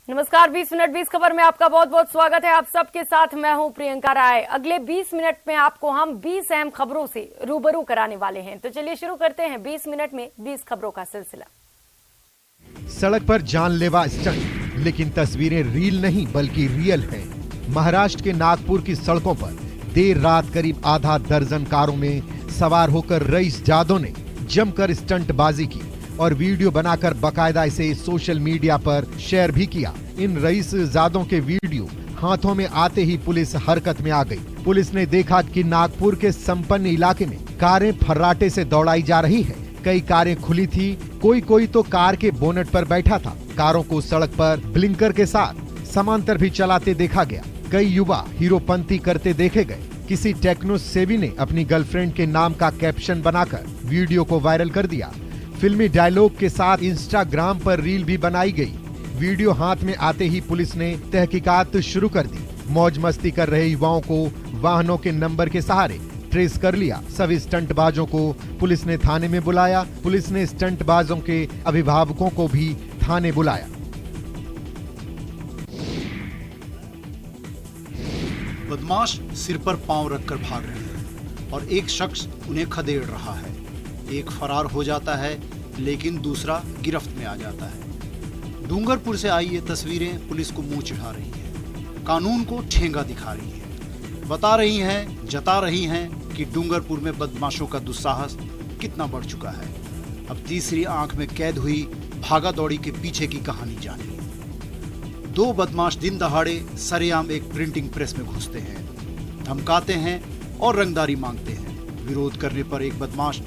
नमस्कार, 20 मिनट 20 खबर में आपका बहुत बहुत स्वागत है। आप सबके साथ मैं हूं प्रियंका राय। अगले 20 मिनट में आपको हम 20 अहम खबरों से रूबरू कराने वाले हैं। तो चलिए शुरू करते हैं 20 मिनट में 20 खबरों का सिलसिला। सड़क पर जानलेवा स्टंट, लेकिन तस्वीरें रील नहीं बल्कि रियल हैं। महाराष्ट्र के नागपुर की सड़कों पर देर रात करीब आधा दर्जन कारों में सवार होकर रईस जादव ने जमकर स्टंटबाजी की और वीडियो बनाकर बकायदा इसे सोशल मीडिया पर शेयर भी किया। इन रईस जादों के वीडियो हाथों में आते ही पुलिस हरकत में आ गई। पुलिस ने देखा कि नागपुर के संपन्न इलाके में कारें फर्राटे से दौड़ाई जा रही है। कई कारें खुली थी, कोई तो कार के बोनट पर बैठा था। कारों को सड़क पर ब्लिंकर के साथ समांतर भी चलाते देखा गया। कई युवा हीरोपंती करते देखे गए। किसी टेक्नो सेवी ने अपनी गर्लफ्रेंड के नाम का कैप्शन बनाकर वीडियो को वायरल कर दिया। फिल्मी डायलॉग के साथ इंस्टाग्राम पर रील भी बनाई गई। वीडियो हाथ में आते ही पुलिस ने तहकीकात शुरू कर दी। मौज मस्ती कर रहे युवाओं को वाहनों के नंबर के सहारे ट्रेस कर लिया। सभी स्टंटबाजों को पुलिस ने थाने में बुलाया। पुलिस ने स्टंटबाजों के अभिभावकों को भी थाने बुलाया। बदमाश सिर पर पांव रखकर भाग रहे हैं और एक शख्स उन्हें खदेड़ रहा है। एक फरार हो जाता है लेकिन दूसरा गिरफ्त में आ जाता है। डूंगरपुर से आई ये तस्वीरें पुलिस को मुंह चिढ़ा रही हैं, कानून को ठेंगा दिखा रही हैं, बता रही हैं, जता रही हैं कि डूंगरपुर में बदमाशों का दुस्साहस कितना बढ़ चुका है। अब तीसरी आंख में कैद हुई भागा दौड़ी के पीछे की कहानी जानिए। दो बदमाश दिन दहाड़े सरेआम एक प्रिंटिंग प्रेस में घुसते हैं, धमकाते हैं और रंगदारी मांगते हैं। विरोध करने पर एक बदमाश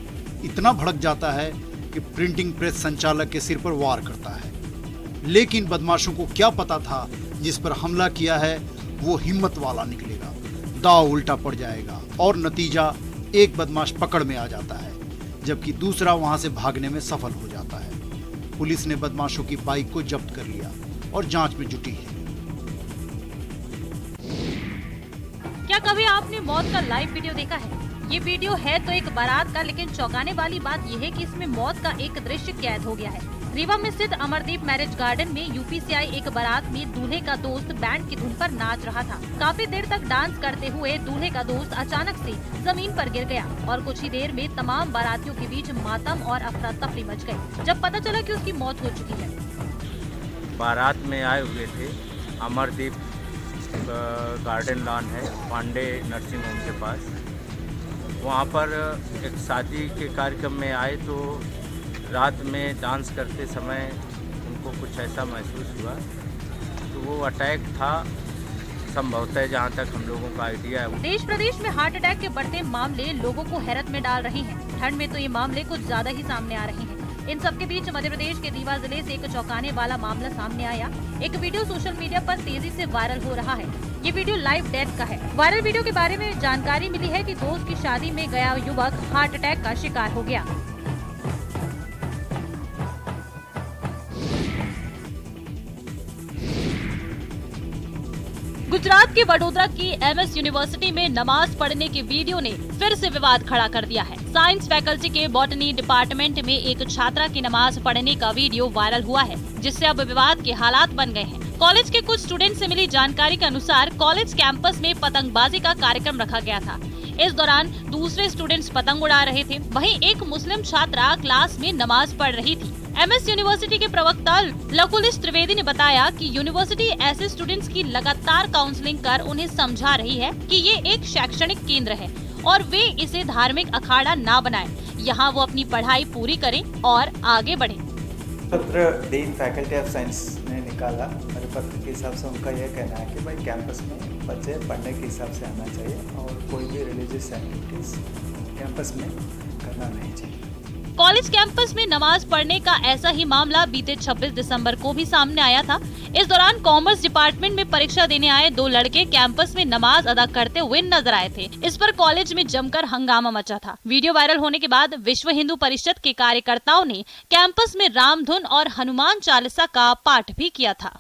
इतना भड़क जाता है कि प्रिंटिंग प्रेस संचालक के सिर पर वार करता है। लेकिन बदमाशों को क्या पता था जिस पर हमला किया है वो हिम्मत वाला निकलेगा, दांव उल्टा पड़ जाएगा और नतीजा एक बदमाश पकड़ में आ जाता है जबकि दूसरा वहां से भागने में सफल हो जाता है। पुलिस ने बदमाशों की बाइक को जब्त कर लिया और जांच में जुटी है। क्या कभी आपने मौत का लाइव वीडियो देखा है? ये वीडियो है तो एक बारात का, लेकिन चौंकाने वाली बात यह है कि इसमें मौत का एक दृश्य कैद हो गया है। रीवा में स्थित अमरदीप मैरिज गार्डन में यूपी से आई एक बारात में दूल्हे का दोस्त बैंड की धुन पर नाच रहा था। काफी देर तक डांस करते हुए दूल्हे का दोस्त अचानक से जमीन पर गिर गया और कुछ ही देर में तमाम बारातियों के बीच मातम और अफरा तफरी मच गई जब पता चला कि उसकी मौत हो चुकी है। बारात में आए हुए थे, अमरदीप गार्डन लॉन है पांडे नर्सिंग होम के पास। वहाँ पर एक शादी के कार्यक्रम में आए तो रात में डांस करते समय उनको कुछ ऐसा महसूस हुआ तो वो अटैक था संभवतः, जहाँ तक हम लोगों का आइडिया है। देश प्रदेश में हार्ट अटैक के बढ़ते मामले लोगों को हैरत में डाल रहे हैं। ठंड में तो ये मामले कुछ ज्यादा ही सामने आ रहे हैं। इन सब के बीच मध्य प्रदेश के रीवा जिले से एक चौंकाने वाला मामला सामने आया। एक वीडियो सोशल मीडिया पर तेजी से वायरल हो रहा है। ये वीडियो लाइव डेथ का है। वायरल वीडियो के बारे में जानकारी मिली है कि दोस्त की शादी में गया युवक हार्ट अटैक का शिकार हो गया। गुजरात के वडोदरा की एमएस यूनिवर्सिटी में नमाज पढ़ने के वीडियो ने फिर से विवाद खड़ा कर दिया है। साइंस फैकल्टी के बॉटनी डिपार्टमेंट में एक छात्रा की नमाज पढ़ने का वीडियो वायरल हुआ है, जिससे अब विवाद के हालात बन गए हैं। कॉलेज के कुछ स्टूडेंट से मिली जानकारी के अनुसार कॉलेज कैंपस में पतंगबाजी का कार्यक्रम रखा गया था। इस दौरान दूसरे स्टूडेंट्स पतंग उड़ा रहे थे, वहीं एक मुस्लिम छात्रा क्लास में नमाज पढ़ रही थी। एमएस यूनिवर्सिटी के प्रवक्ता लकुलिश त्रिवेदी ने बताया कि यूनिवर्सिटी ऐसे स्टूडेंट्स की लगातार काउंसलिंग कर उन्हें समझा रही है कि ये एक शैक्षणिक केंद्र है और वे इसे धार्मिक अखाड़ा ना बनाएं। यहाँ वो अपनी पढ़ाई पूरी करें और आगे बढ़ें। पत्र डीन फैकल्टी ऑफ साइंस ने निकाला। मेरे पत्र के हिसाब से उनका यह कहना है कि भाई कैंपस में बच्चे पढ़ने के हिसाब से आना चाहिए और कोई भी रिलीजियस एक्टिविटीज कैंपस में करना नहीं चाहिए। कॉलेज कैंपस में नमाज पढ़ने का ऐसा ही मामला बीते 26 दिसंबर को भी सामने आया था। इस दौरान कॉमर्स डिपार्टमेंट में परीक्षा देने आए दो लड़के कैंपस में नमाज अदा करते हुए नजर आए थे। इस पर कॉलेज में जमकर हंगामा मचा था। वीडियो वायरल होने के बाद विश्व हिंदू परिषद के कार्यकर्ताओं ने कैंपस में रामधुन और हनुमान चालीसा का पाठ भी किया था।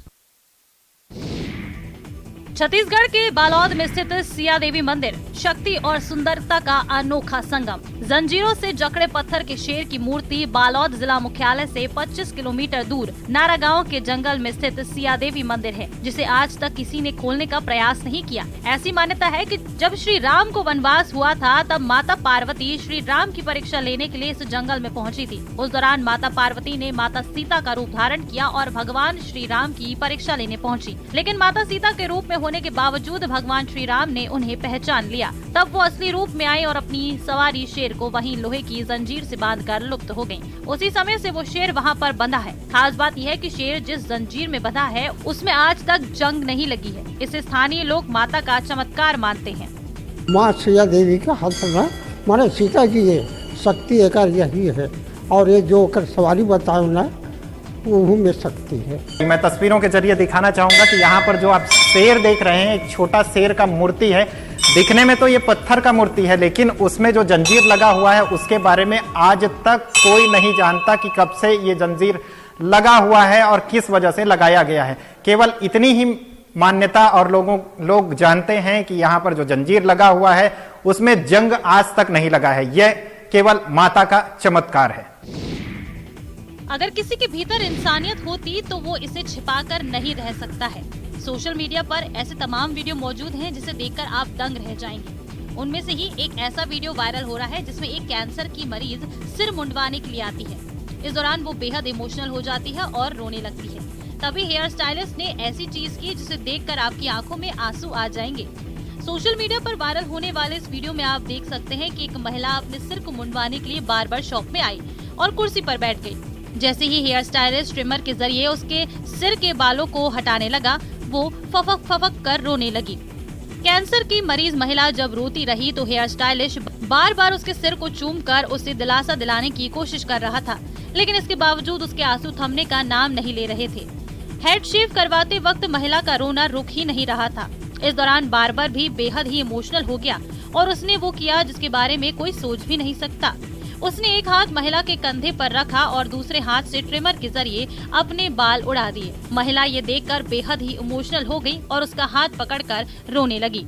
छत्तीसगढ़ के बालोद में स्थित सिया देवी मंदिर शक्ति और सुंदरता का अनोखा संगम। जंजीरों से जकड़े पत्थर के शेर की मूर्ति बालोद जिला मुख्यालय से 25 किलोमीटर दूर नारा गांव के जंगल में स्थित सिया देवी मंदिर है, जिसे आज तक किसी ने खोलने का प्रयास नहीं किया। ऐसी मान्यता है कि जब श्री राम को वनवास हुआ था, तब माता पार्वती श्री राम की परीक्षा लेने के लिए इस जंगल में पहुंची थी। उस दौरान माता पार्वती ने माता सीता का रूप धारण किया और भगवान श्री राम की परीक्षा लेने पहुंची। लेकिन माता सीता के रूप में होने के बावजूद भगवान श्री राम ने उन्हें पहचान लिया। तब वो असली रूप में आई और अपनी सवारी शेर को वहीं लोहे की जंजीर से बांधकर लुप्त हो गयी। उसी समय से वो शेर वहाँ पर बंधा है। खास बात यह है कि शेर जिस जंजीर में बंधा है उसमें आज तक जंग नहीं लगी है। इसे स्थानीय लोग माता का चमत्कार मानते हैं। माँ सिया देवी का हाथ में माने सीता जी है, शक्ति एक यही है और ये जो कर सवारी बताओ ना वो में शक्ति है। मैं तस्वीरों के जरिए दिखाना चाहूंगा कि यहाँ पर जो आप शेर देख रहे हैं, एक छोटा शेर का मूर्ति है। दिखने में तो ये पत्थर का मूर्ति है, लेकिन उसमें जो जंजीर लगा हुआ है उसके बारे में आज तक कोई नहीं जानता कि कब से ये जंजीर लगा हुआ है और किस वजह से लगाया गया है। केवल इतनी ही मान्यता और लोग जानते हैं कि यहाँ पर जो जंजीर लगा हुआ है उसमें जंग आज तक नहीं लगा है। यह केवल माता का चमत्कार है। अगर किसी के भीतर इंसानियत होती तो वो इसे छिपाकर नहीं रह सकता है। सोशल मीडिया पर ऐसे तमाम वीडियो मौजूद हैं जिसे देखकर आप दंग रह जाएंगे। उनमें से ही एक ऐसा वीडियो वायरल हो रहा है जिसमें एक कैंसर की मरीज सिर मुंडवाने के लिए आती है। इस दौरान वो बेहद इमोशनल हो जाती है और रोने लगती है। तभी हेयर स्टाइलिस्ट ने ऐसी चीज की जिसे देखकर आपकी आंखों में आंसू आ जाएंगे। सोशल मीडिया पर वायरल होने वाले इस वीडियो में आप देख सकते हैं कि एक महिला अपने सिर को मुंडवाने के लिए बार्बर शॉप में आई और कुर्सी पर बैठ गई। जैसे ही हेयर स्टाइलिस्ट ट्रिमर के जरिए उसके सिर के बालों को हटाने लगा, वो फफक फफक कर रोने लगी। कैंसर की मरीज महिला जब रोती रही तो हेयर स्टाइलिस्ट बार बार उसके सिर को चूमकर उसे दिलासा दिलाने की कोशिश कर रहा था, लेकिन इसके बावजूद उसके आंसू थमने का नाम नहीं ले रहे थे। हेड शेव करवाते वक्त महिला का रोना रुक ही नहीं रहा था। इस दौरान बार्बर भी बेहद ही इमोशनल हो गया और उसने वो किया जिसके बारे में कोई सोच भी नहीं सकता। उसने एक हाथ महिला के कंधे पर रखा और दूसरे हाथ से ट्रिमर के जरिए अपने बाल उड़ा दिए। महिला ये देखकर बेहद ही इमोशनल हो गई और उसका हाथ पकड़कर रोने लगी।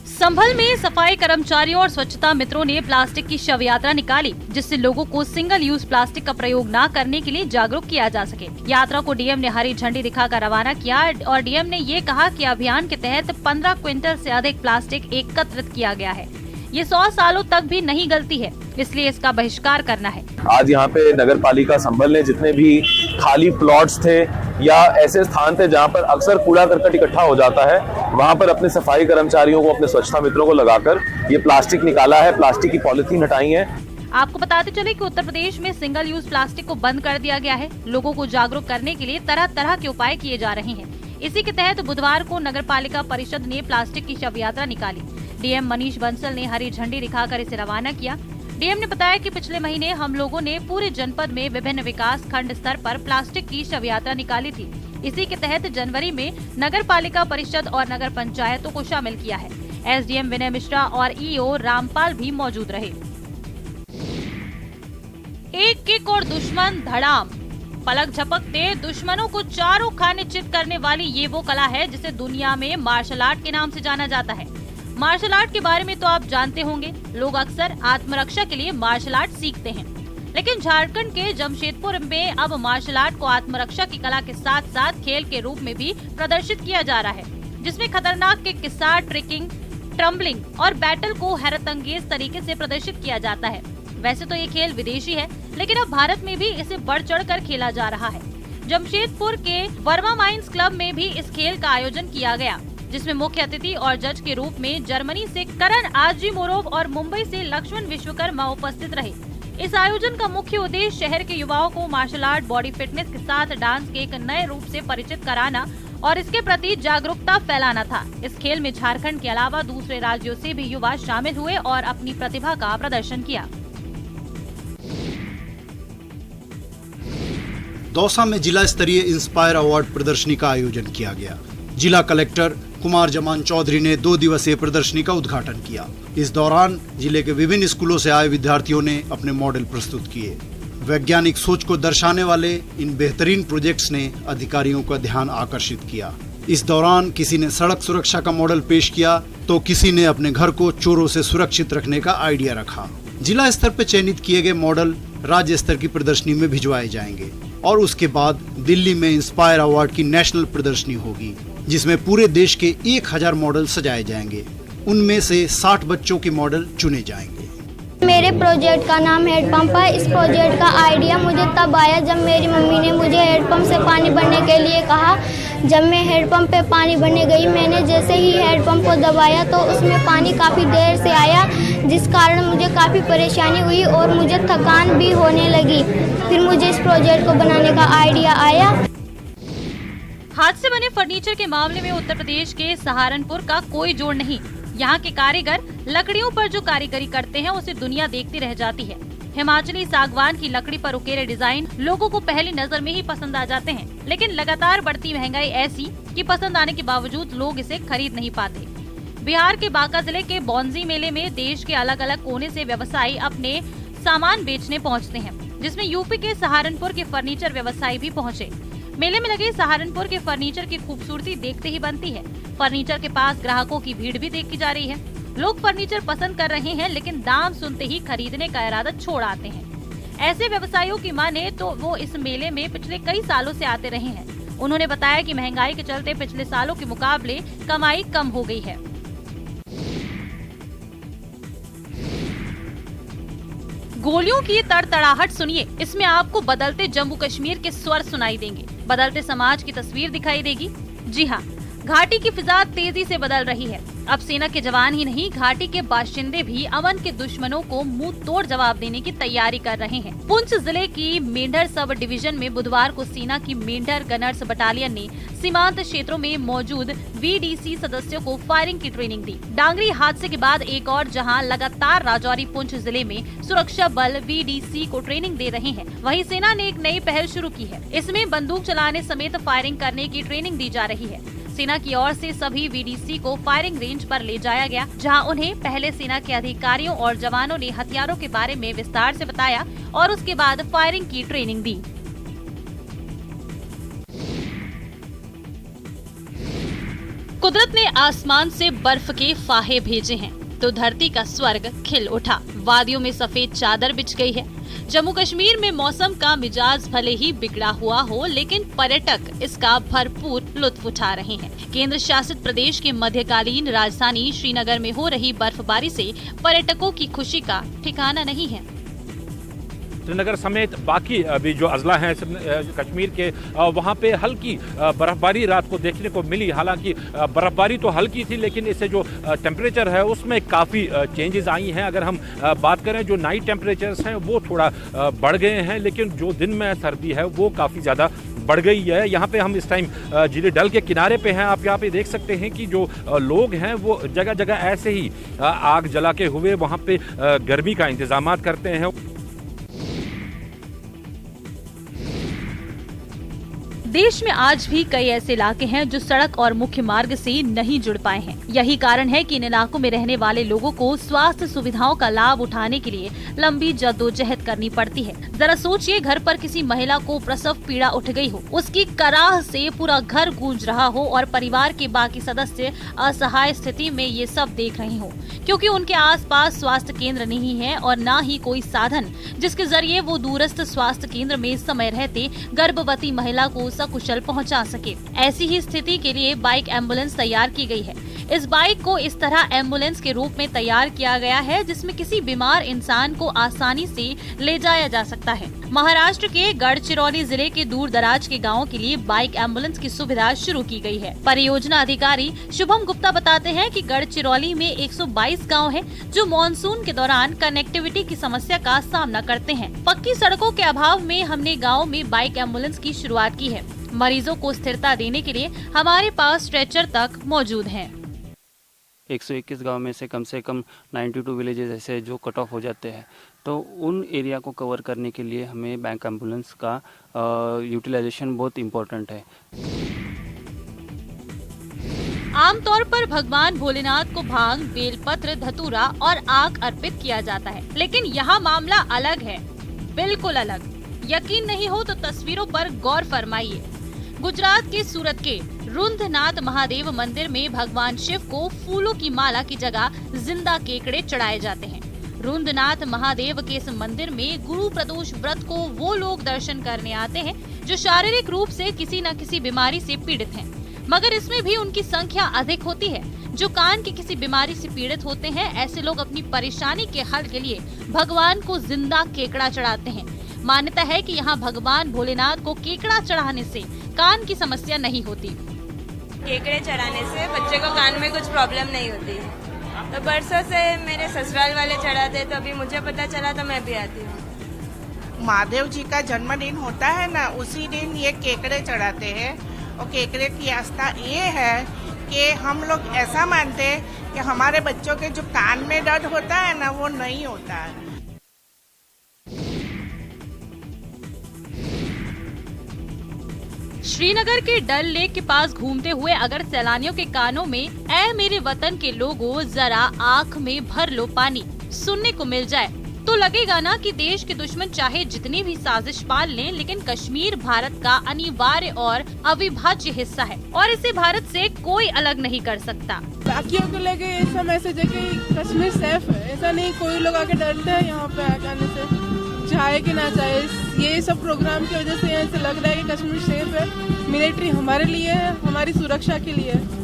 संभल में सफाई कर्मचारियों और स्वच्छता मित्रों ने प्लास्टिक की शव यात्रा निकाली, जिससे लोगों को सिंगल यूज प्लास्टिक का प्रयोग न करने के लिए जागरूक किया जा सके। यात्रा को डीएम ने हरी झंडी दिखाकर रवाना किया और डीएम ने ये कहा कि अभियान के तहत 15 क्विंटल से अधिक प्लास्टिक एकत्रित किया गया है। ये 100 सालों तक भी नहीं गलती है, इसलिए इसका बहिष्कार करना है। आज यहाँ पे नगर पालिका संभल ने जितने भी खाली प्लॉट्स थे या ऐसे स्थान थे जहाँ पर अक्सर कूड़ा करकट इकट्ठा हो जाता है, वहाँ पर अपने सफाई कर्मचारियों को, अपने स्वच्छता मित्रों को लगाकर ये प्लास्टिक निकाला है, प्लास्टिक की पॉलिथीन हटाई है। आपको बताते चले कि उत्तर प्रदेश में सिंगल यूज प्लास्टिक को बंद कर दिया गया है। लोगों को जागरूक करने के लिए तरह तरह के उपाय किए जा रहे हैं। इसी के तहत बुधवार को नगर पालिका परिषद ने प्लास्टिक की शव यात्रा निकाली। डीएम मनीष बंसल ने हरी झंडी दिखाकर इसे रवाना किया। डीएम ने बताया कि पिछले महीने हम लोगों ने पूरे जनपद में विभिन्न विकास खंड स्तर पर प्लास्टिक की शव यात्रा निकाली थी। इसी के तहत जनवरी में नगर पालिका परिषद और नगर पंचायतों को शामिल किया है। एसडीएम विनय मिश्रा और ईओ रामपाल भी मौजूद रहे। एक किक और दुश्मन धड़ाम, पलक झपकते दुश्मनों को चारों खाने चित करने वाली ये वो कला है जिसे दुनिया में मार्शल आर्ट के नाम से जाना जाता है। मार्शल आर्ट के बारे में तो आप जानते होंगे, लोग अक्सर आत्मरक्षा के लिए मार्शल आर्ट सीखते हैं, लेकिन झारखंड के जमशेदपुर में अब मार्शल आर्ट को आत्मरक्षा की कला के साथ साथ खेल के रूप में भी प्रदर्शित किया जा रहा है, जिसमें खतरनाक किक के साथ ट्रिकिंग, ट्रम्बलिंग और बैटल को हैरतअंगेज तरीके से प्रदर्शित किया जाता है। वैसे तो ये खेल विदेशी है, लेकिन अब भारत में भी इसे बढ़ चढ़कर खेला जा रहा है। जमशेदपुर के वर्मा माइंस क्लब में भी इस खेल का आयोजन किया गया, जिसमें मुख्य अतिथि और जज के रूप में जर्मनी से करण आजीमोरोव और मुंबई से लक्ष्मण विश्वकर्मा उपस्थित रहे। इस आयोजन का मुख्य उद्देश्य शहर के युवाओं को मार्शल आर्ट, बॉडी फिटनेस के साथ डांस के एक नए रूप से परिचित कराना और इसके प्रति जागरूकता फैलाना था। इस खेल में झारखंड के अलावा दूसरे राज्यों से भी युवा शामिल हुए और अपनी प्रतिभा का प्रदर्शन किया। दौसा में जिला स्तरीय इंस्पायर अवार्ड प्रदर्शनी का आयोजन किया गया। जिला कलेक्टर कुमार जमान चौधरी ने 2 दिवसीय प्रदर्शनी का उद्घाटन किया। इस दौरान जिले के विभिन्न स्कूलों से आए विद्यार्थियों ने अपने मॉडल प्रस्तुत किए। वैज्ञानिक सोच को दर्शाने वाले इन बेहतरीन प्रोजेक्ट्स ने अधिकारियों का ध्यान आकर्षित किया। इस दौरान किसी ने सड़क सुरक्षा का मॉडल पेश किया तो किसी ने अपने घर को चोरों से सुरक्षित रखने का आइडिया रखा। जिला स्तर पर चयनित किए गए मॉडल राज्य स्तर की प्रदर्शनी में भिजवाए जाएंगे और उसके बाद दिल्ली में इंस्पायर अवार्ड की नेशनल प्रदर्शनी होगी, जिसमें पूरे देश के 1000 मॉडल सजाए जाएंगे। उनमें से 60 बच्चों के मॉडल चुने जाएंगे। मेरे प्रोजेक्ट का नाम हैंडपंप है। इस प्रोजेक्ट का आइडिया मुझे तब आया जब मेरी मम्मी ने मुझे हैंडपंप से पानी भरने के लिए कहा। जब मैं हैंडपंप पे पानी भरने गई, मैंने जैसे ही हैंडपंप को दबाया तो उसमें पानी काफ़ी देर से आया, जिस कारण मुझे काफ़ी परेशानी हुई और मुझे थकान भी होने लगी। फिर मुझे इस प्रोजेक्ट को बनाने का आइडिया आया। हाथ से बने फर्नीचर के मामले में उत्तर प्रदेश के सहारनपुर का कोई जोड़ नहीं। यहाँ के कारीगर लकड़ियों पर जो कारीगरी करते हैं उसे दुनिया देखती रह जाती है। हिमाचली सागवान की लकड़ी पर उकेरे डिजाइन लोगों को पहली नजर में ही पसंद आ जाते हैं, लेकिन लगातार बढ़ती महंगाई ऐसी कि पसंद आने के बावजूद लोग इसे खरीद नहीं पाते। बिहार के बांका जिले के बौंजी मेले में देश के अलग अलग कोने से व्यवसायी अपने सामान बेचने पहुँचते हैं, जिसमें यूपी के सहारनपुर के फर्नीचर व्यवसायी भी पहुँचे। मेले में लगे सहारनपुर के फर्नीचर की खूबसूरती देखते ही बनती है। फर्नीचर के पास ग्राहकों की भीड़ भी देखी जा रही है। लोग फर्नीचर पसंद कर रहे हैं, लेकिन दाम सुनते ही खरीदने का इरादा छोड़ आते हैं। ऐसे व्यवसायियों की माने तो वो इस मेले में पिछले कई सालों से आते रहे हैं। उन्होंने बताया कि महंगाई के चलते पिछले सालों के मुकाबले कमाई कम हो गई है। गोलियों की तड़तड़ाहट सुनिए, इसमें आपको बदलते जम्मू कश्मीर के स्वर सुनाई देंगे, बदलते समाज की तस्वीर दिखाई देगी। जी हाँ, घाटी की फिजा तेजी से बदल रही है। अब सेना के जवान ही नहीं, घाटी के बाशिंदे भी अमन के दुश्मनों को मुंह तोड़ जवाब देने की तैयारी कर रहे हैं। पुंछ जिले की मेंढर सब डिवीजन में बुधवार को सेना की मेंढर गनर्स बटालियन ने सीमांत क्षेत्रों में मौजूद VDC सदस्यों को फायरिंग की ट्रेनिंग दी। डांगरी हादसे के बाद एक और जहां लगातार राजौरी पुंछ जिले में सुरक्षा बल VDC को ट्रेनिंग दे रहे हैं, वहीं सेना ने एक नई पहल शुरू की है। इसमें बंदूक चलाने समेत फायरिंग करने की ट्रेनिंग दी जा रही है। सेना की ओर से सभी VDC को फायरिंग रेंज पर ले जाया गया, जहां उन्हें पहले सेना के अधिकारियों और जवानों ने हथियारों के बारे में विस्तार से बताया और उसके बाद फायरिंग की ट्रेनिंग दी। कुदरत ने आसमान से बर्फ के फाहे भेजे हैं तो धरती का स्वर्ग खिल उठा। वादियों में सफेद चादर बिछ गई है। जम्मू कश्मीर में मौसम का मिजाज भले ही बिगड़ा हुआ हो, लेकिन पर्यटक इसका भरपूर लुत्फ उठा रहे हैं। केंद्र शासित प्रदेश के मध्यकालीन राजधानी श्रीनगर में हो रही बर्फबारी से पर्यटकों की खुशी का ठिकाना नहीं है। श्रीनगर समेत बाकी भी जो अजला हैं कश्मीर के, वहाँ पे हल्की बर्फबारी रात को देखने को मिली। हालांकि बर्फबारी तो हल्की थी, लेकिन इससे जो टेम्परेचर है उसमें काफ़ी चेंजेस आई हैं। अगर हम बात करें जो नाइट टेम्परेचर्स हैं वो थोड़ा बढ़ गए हैं, लेकिन जो दिन में सर्दी है वो काफ़ी ज़्यादा बढ़ गई है। यहाँ पे हम इस टाइम झील डल के किनारे पे हैं। आप यहाँ पे देख सकते हैं कि जो लोग हैं वो जगह जगह ऐसे ही आग जला के हुए वहाँ पे गर्मी का इंतजाम करते हैं। देश में आज भी कई ऐसे इलाके हैं जो सड़क और मुख्य मार्ग से नहीं जुड़ पाए हैं। यही कारण है कि इन इलाकों में रहने वाले लोगों को स्वास्थ्य सुविधाओं का लाभ उठाने के लिए लंबी जद्दोजहद करनी पड़ती है। जरा सोचिए, घर पर किसी महिला को प्रसव पीड़ा उठ गई हो, उसकी कराह से पूरा घर गूंज रहा हो और परिवार के बाकी सदस्य असहाय स्थिति में ये सब देख रहे हो, क्योंकि उनके आसपास स्वास्थ्य केंद्र नहीं है और न ही कोई साधन जिसके जरिए वो दूरस्थ स्वास्थ्य केंद्र में समय रहते गर्भवती महिला को सकुशल पहुंचा सके। ऐसी ही स्थिति के लिए बाइक एम्बुलेंस तैयार की गई है। इस बाइक को इस तरह एम्बुलेंस के रूप में तैयार किया गया है जिसमें किसी बीमार इंसान को आसानी से ले जाया जा सकता है। महाराष्ट्र के गढ़चिरौली जिले के दूर दराज के गाँव के लिए बाइक एम्बुलेंस की सुविधा शुरू की गई है। परियोजना अधिकारी शुभम गुप्ता बताते हैं कि गढ़चिरौली में 122 गाँव है जो मानसून के दौरान कनेक्टिविटी की समस्या का सामना करते हैं। पक्की सड़कों के अभाव में हमने गाँव में बाइक एम्बुलेंस की शुरुआत की है। मरीजों को स्थिरता देने के लिए हमारे पास स्ट्रेचर तक मौजूद हैं। 121 गांव में से कम 92 विलेजेस ऐसे जो कट ऑफ हो जाते हैं, तो उन एरिया को कवर करने के लिए हमें बैंक एम्बुलेंस का यूटिलाइजेशन बहुत इम्पोर्टेंट है। आमतौर पर भगवान भोलेनाथ को भांग, बेलपत्र, धतूरा और आग अर्पित किया जाता है, लेकिन यहाँ मामला अलग है, बिल्कुल अलग। यकीन नहीं हो तो तस्वीरों पर गौर फरमाइए। गुजरात के सूरत के रुंधनाथ महादेव मंदिर में भगवान शिव को फूलों की माला की जगह जिंदा केकड़े चढ़ाए जाते हैं। रुंधनाथ महादेव के इस मंदिर में गुरु प्रदोष व्रत को वो लोग दर्शन करने आते हैं जो शारीरिक रूप से किसी न किसी बीमारी से पीड़ित हैं, मगर इसमें भी उनकी संख्या अधिक होती है जो कान की किसी बीमारी से पीड़ित होते हैं। ऐसे लोग अपनी परेशानी के हल के लिए भगवान को जिंदा केकड़ा चढ़ाते हैं। मान्यता है कि यहाँ भगवान भोलेनाथ को केकड़ा चढ़ाने से कान की समस्या नहीं होती। केकड़े चढ़ाने से बच्चे को कान में कुछ प्रॉब्लम नहीं होती। तो बरसों से मेरे ससुराल वाले चढ़ाते, तो अभी मुझे पता चला तो मैं भी आती हूँ। महादेव जी का जन्मदिन होता है ना, उसी दिन ये केकड़े चढ़ाते हैं। और केकड़े की आस्था ये है कि हम लोग ऐसा मानते हैं कि हमारे बच्चों के जो कान में दर्द होता है ना, वो नहीं होता है। श्रीनगर के डल लेक के पास घूमते हुए अगर सैलानियों के कानों में ऐ मेरे वतन के लोगों जरा आँख में भर लो पानी सुनने को मिल जाए तो लगेगा ना कि देश के दुश्मन चाहे जितनी भी साजिश पाल लें, लेकिन कश्मीर भारत का अनिवार्य और अविभाज्य हिस्सा है और इसे भारत से कोई अलग नहीं कर सकता। बाकियों को लेके ऐसा मैसेज है कि कश्मीर सेफ है, ऐसा नहीं कोई लोग आके डरते हैं यहाँ पे आने से, चाहे कि ना चाहे। ये सब प्रोग्राम की वजह से यहाँ से लग रहा है कि कश्मीर सेफ है। मिलिट्री हमारे लिए है, हमारी सुरक्षा के लिए है।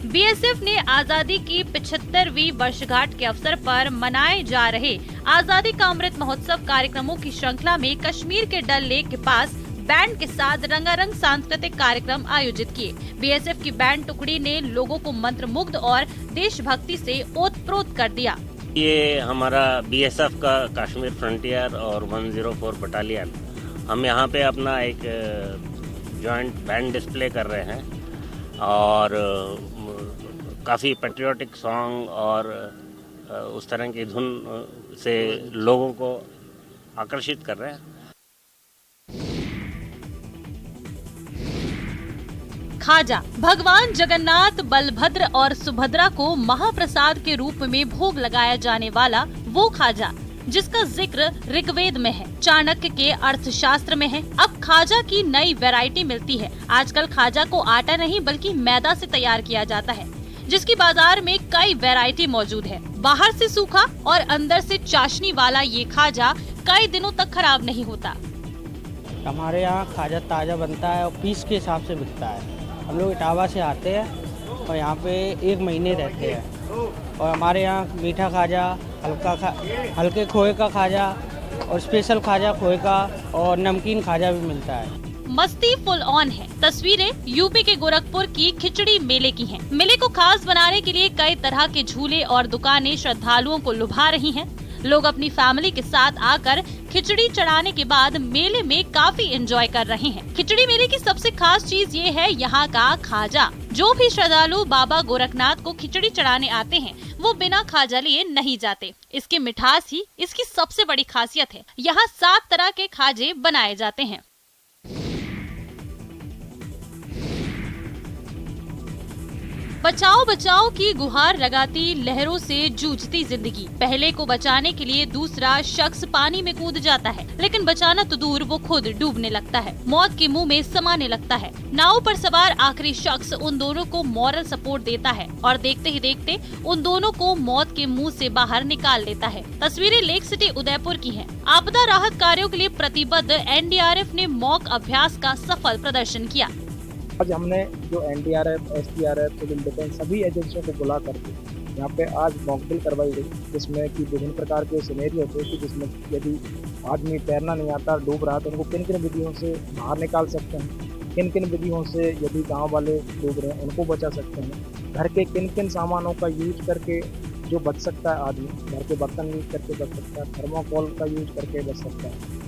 बीएसएफ ने आजादी की 75वीं वर्षगांठ के अवसर पर मनाए जा रहे आजादी का अमृत महोत्सव कार्यक्रमों की श्रृंखला में कश्मीर के डल लेक के पास बैंड के साथ रंगारंग सांस्कृतिक कार्यक्रम आयोजित किए। बीएसएफ की बैंड टुकड़ी ने लोगों को मंत्रमुग्ध और देशभक्ति से ओतप्रोत कर दिया। ये हमारा बीएसएफ का कश्मीर फ्रंटियर और 104 बटालियन, हम यहाँ पे अपना एक जॉइंट बैंड डिस्प्ले कर रहे हैं और काफ़ी पेट्रियोटिक सॉन्ग और उस तरह की धुन से लोगों को आकर्षित कर रहे हैं। खाजा भगवान जगन्नाथ, बलभद्र और सुभद्रा को महाप्रसाद के रूप में भोग लगाया जाने वाला वो खाजा जिसका जिक्र ऋग्वेद में है, चाणक्य के अर्थशास्त्र में है। अब खाजा की नई वैरायटी मिलती है। आजकल खाजा को आटा नहीं बल्कि मैदा से तैयार किया जाता है, जिसकी बाजार में कई वैरायटी मौजूद है। बाहर से सूखा और अंदर से चाशनी वाला ये खाजा कई दिनों तक खराब नहीं होता। हमारे यहाँ खाजा ताज़ा बनता है और पीस के हिसाब से बिकता है। हम लोग इटावा से आते हैं और यहाँ पे 1 महीने रहते हैं और हमारे यहाँ मीठा खाजा, हल्के खोए का खाजा और स्पेशल खाजा खोए का और नमकीन खाजा भी मिलता है। मस्ती फुल ऑन है। तस्वीरें यूपी के गोरखपुर की खिचड़ी मेले की हैं। मेले को खास बनाने के लिए कई तरह के झूले और दुकानें श्रद्धालुओं को लुभा रही हैं। लोग अपनी फैमिली के साथ आकर खिचड़ी चढ़ाने के बाद मेले में काफी एंजॉय कर रहे हैं। खिचड़ी मेले की सबसे खास चीज ये है यहाँ का खाजा। जो भी श्रद्धालु बाबा गोरखनाथ को खिचड़ी चढ़ाने आते हैं वो बिना खाजा लिए नहीं जाते। इसकी मिठास ही इसकी सबसे बड़ी खासियत है। यहाँ 7 तरह के खाजे बनाए जाते हैं। बचाओ बचाओ की गुहार लगाती लहरों से जूझती जिंदगी। पहले को बचाने के लिए दूसरा शख्स पानी में कूद जाता है, लेकिन बचाना तो दूर वो खुद डूबने लगता है, मौत के मुंह में समाने लगता है। नाव पर सवार आखिरी शख्स उन दोनों को मॉरल सपोर्ट देता है और देखते ही देखते उन दोनों को मौत के मुंह से बाहर निकाल लेता है। तस्वीरें लेक सिटी उदयपुर की हैं। आपदा राहत कार्यों के लिए प्रतिबद्ध एनडीआरएफ ने मॉक अभ्यास का सफल प्रदर्शन किया। आज हमने जो एनडीआरएफ, एसडीआरएफ, सिविल डिफेंस सभी एजेंसियों को बुला करके यहाँ पे आज मॉकड्रिल करवाई गई, जिसमें कि विभिन्न प्रकार के सिनेरियो थे कि जिसमें यदि आदमी तैरना नहीं आता, डूब रहा, तो उनको किन किन विधियों से बाहर निकाल सकते हैं, किन किन विधियों से यदि गांव वाले डूब रहे हैं उनको बचा सकते हैं, घर के किन किन सामानों का यूज करके जो बच सकता है आदमी, घर के बर्तन यूज करके बच सकता है, थर्मोकोल का यूज करके बच सकता है।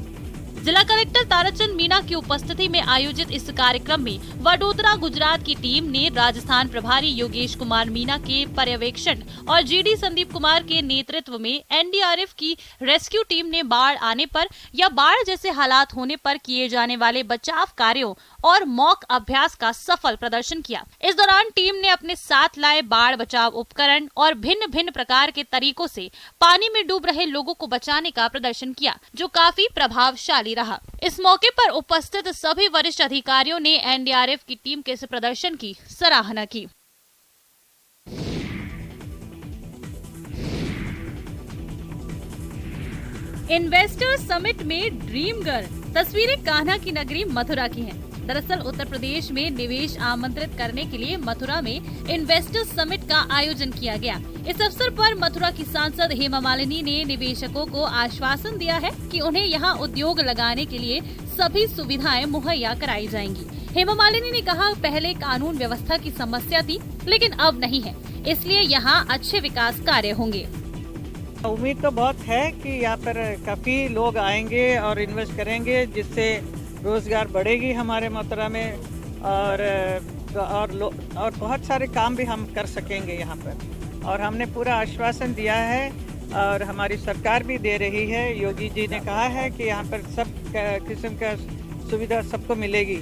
जिला कलेक्टर ताराचंद मीना की उपस्थिति में आयोजित इस कार्यक्रम में वडोदरा गुजरात की टीम ने राजस्थान प्रभारी योगेश कुमार मीना के पर्यवेक्षण और जीडी संदीप कुमार के नेतृत्व में एनडीआरएफ की रेस्क्यू टीम ने बाढ़ आने पर या बाढ़ जैसे हालात होने पर किए जाने वाले बचाव कार्यों और मॉक अभ्यास का सफल प्रदर्शन किया। इस दौरान टीम ने अपने साथ लाए बाढ़ बचाव उपकरण और भिन्न भिन्न प्रकार के तरीकों से पानी में डूब रहे लोगों को बचाने का प्रदर्शन किया, जो काफी प्रभावशाली रहा। इस मौके पर उपस्थित सभी वरिष्ठ अधिकारियों ने एनडीआरएफ की टीम के इस प्रदर्शन की सराहना की। इन्वेस्टर समिट में ड्रीम गर्ल, तस्वीरें कान्हा की नगरी मथुरा की हैं। दरअसल उत्तर प्रदेश में निवेश आमंत्रित करने के लिए मथुरा में इन्वेस्टर समिट का आयोजन किया गया। इस अवसर पर मथुरा की सांसद हेमा मालिनी ने निवेशकों को आश्वासन दिया है कि उन्हें यहां उद्योग लगाने के लिए सभी सुविधाएं मुहैया कराई जाएंगी। हेमा मालिनी ने कहा, पहले कानून व्यवस्था की समस्या थी, लेकिन अब नहीं है, इसलिए यहाँ अच्छे विकास कार्य होंगे। उम्मीद तो बहुत है कि यहाँ पर काफी लोग आएंगे और इन्वेस्ट करेंगे, जिससे रोजगार बढ़ेगी हमारे मथुरा में और बहुत सारे काम भी हम कर सकेंगे यहाँ पर। और हमने पूरा आश्वासन दिया है और हमारी सरकार भी दे रही है। योगी जी ने कहा है कि यहाँ पर सब किस्म का सुविधा सबको मिलेगी।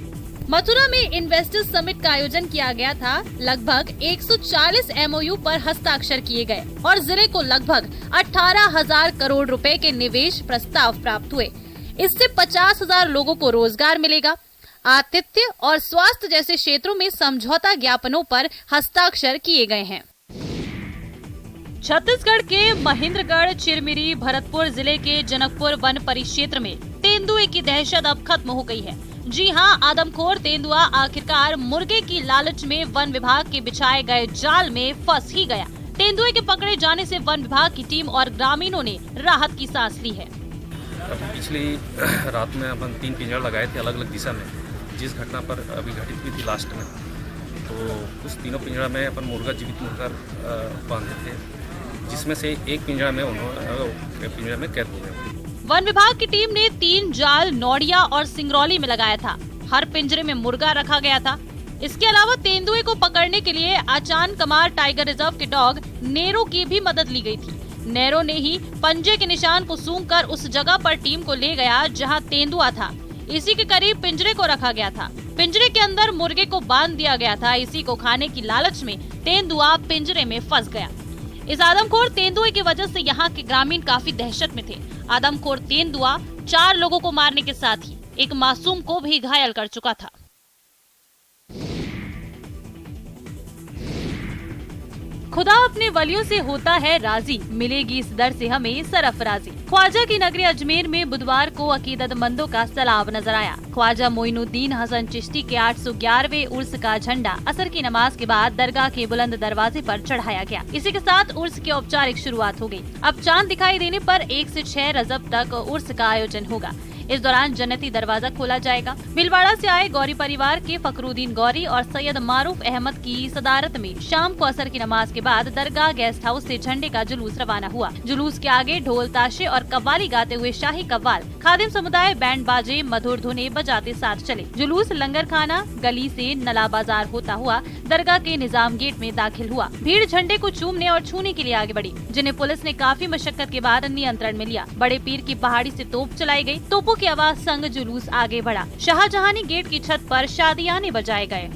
मथुरा में इन्वेस्टर्स समिट का आयोजन किया गया था। लगभग 140 एमओयू पर हस्ताक्षर किए गए और जिले को लगभग 18,000 करोड़ रुपए के निवेश प्रस्ताव प्राप्त हुए। इससे 50,000 लोगों को रोजगार मिलेगा। आतिथ्य और स्वास्थ्य जैसे क्षेत्रों में समझौता ज्ञापनों पर हस्ताक्षर किए गए हैं। छत्तीसगढ़ के महेंद्रगढ़, चिरमिरी, भरतपुर जिले के जनकपुर वन परिक्षेत्र में तेंदुए की दहशत अब खत्म हो गई है। जी हां, आदमखोर तेंदुआ आखिरकार मुर्गे की लालच में वन विभाग के बिछाए गए जाल में फंस ही गया। तेंदुए के पकड़े जाने से वन विभाग की टीम और ग्रामीणों ने राहत की सांस ली है। पिछली रात में अपन 3 पिंजरा लगाए थे अलग अलग दिशा में, जिस घटना पर अभी घटित हुई थी लास्ट में, तो उस तीनों पिंजरा में अपन मुर्गा, जीवित मुर्गा बांधे थे, जिसमें से एक पिंजरा में कैद हो गए। वन विभाग की टीम ने 3 जाल नौड़िया और सिंगरौली में लगाया था। हर पिंजरे में मुर्गा रखा गया था। इसके अलावा तेंदुए को पकड़ने के लिए आचान कमार टाइगर रिजर्व के डॉग नेरो की भी मदद ली गई थी। नेरो ने ही पंजे के निशान को सूंघकर उस जगह पर टीम को ले गया जहां तेंदुआ था। इसी के करीब पिंजरे को रखा गया था। पिंजरे के अंदर मुर्गे को बांध दिया गया था। इसी को खाने की लालच में तेंदुआ पिंजरे में फंस गया। इस आदमखोर तेंदुए की वजह से यहाँ के ग्रामीण काफी दहशत में थे। आदमखोर तेंदुआ 4 लोगों को मारने के साथ ही एक मासूम को भी घायल कर चुका था। खुदा अपने वलियों से होता है राजी, मिलेगी इस दर से हमें सरफराजी। ख्वाजा की नगरी अजमेर में बुधवार को अकीदतमंदों का सैलाब नजर आया। ख्वाजा मोइनुद्दीन हसन चिश्ती के 811वें उर्स का झंडा असर की नमाज के बाद दरगाह के बुलंद दरवाजे पर चढ़ाया गया। इसी के साथ उर्स की औपचारिक शुरुआत हो गई। अब चांद दिखाई देने पर 1 से 6 रजब तक उर्स का आयोजन होगा। इस दौरान जन्नती दरवाजा खोला जाएगा। भीलवाड़ा से आए गौरी परिवार के फखरुद्दीन गौरी और सैयद मारूफ अहमद की सदारत में शाम को असर की नमाज के बाद दरगाह गेस्ट हाउस से झंडे का जुलूस रवाना हुआ। जुलूस के आगे ढोल ताशे और कव्वाली गाते हुए शाही कव्वाल, खादिम समुदाय बैंड बाजे मधुर धुने बजाते साथ चले। जुलूस लंगर खाना गली से नला बाजार होता हुआ दरगाह के निजाम गेट में दाखिल हुआ। भीड़ झंडे को चूमने और छूने के लिए आगे बढ़ी, जिन्हें पुलिस ने काफी मशक्कत के बाद नियंत्रण में लिया। बड़े पीर की पहाड़ी से तोप चलाई गई। तोपों की आवाज संग जुलूस आगे बढ़ा। शाहजहानी गेट की छत पर शादियाने बजाए गए।